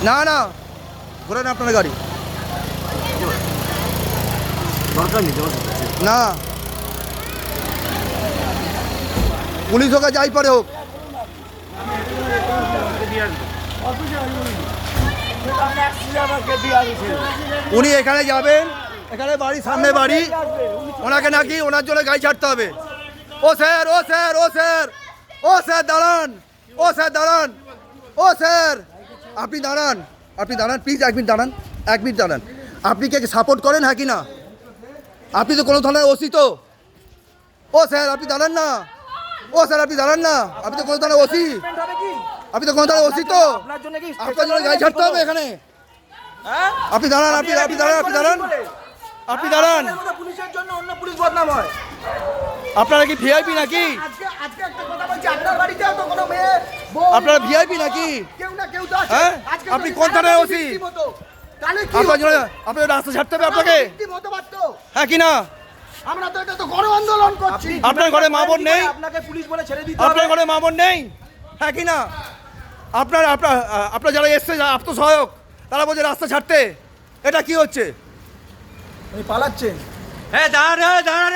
না না, ঘোরেন আপনার গাড়ি। দরকার নেই না, পুলিশ হোক যাই পারে হোক, উনি এখানে যাবেন, এখানে বাড়ি, সামনে বাড়ি, ওনাকে নাকি ওনার জন্য গাড়ি ছাড়তে হবে। ও স্যার, ও স্যার, ও স্যার, ও স্যার দাঁড়ান, ও স্যার দাঁড়ান, ও স্যার আপনি দাঁড়ান, আপনি দাঁড়ান প্লিজ, 1 মিনিট দাঁড়ান, 1 মিনিট দাঁড়ান। আপনি কে সাপোর্ট করেন, হ্যাঁ কি না? আপনি তো কোনো ধরনের ওসি তো? ও স্যার আপনি দাঁড়ান না, ও স্যার আপনি দাঁড়ান না, আপনি তো কোনো ধরনের ওসি, আপনি তো কোনো ধরনের ওসি তো? আপনার জন্য গাড়ি ছাড়তে হবে এখানে। আপনি দাঁড়ান, আপনি আপনি দাঁড়ান, আপনি দাঁড়ান, আপনি দাঁড়ান। পুলিশের জন্য অন্য পুলিশ বদনাম হয়। আপনারা কি ভিআইপি নাকি? আজকে একটা কথা বলছি, আপনার বাড়িতেও তো কোনো মেয়ে আপনারা ভিআইপি নাকি? কেউ না কেউ তো আছে। হ্যাঁ? আজকে আপনি কোন থানার ওসি? তাহলে কি আপনার জন্য আপনার রাস্তা ছাড়তে হবে আপনাকে, হতে পারতো? হ্যাঁ কি না? আমরা তো এটা তো গণ আন্দোলন করছি। আপনার ঘরে মা বোন নেই? আপনাকে পুলিশ বলে ছেড়ে দিতে আপনার হবে। ঘরে মা বোন নেই, হ্যাঁ কি না? আপনার আপনার আপনার যারা এসছে আত্মসহায়ক, তারা বলছে রাস্তা ছাড়তে, এটা কি হচ্ছে? উনি পালাচ্ছেন। হ্যাঁ দাঁড়ান, দাঁড়ান,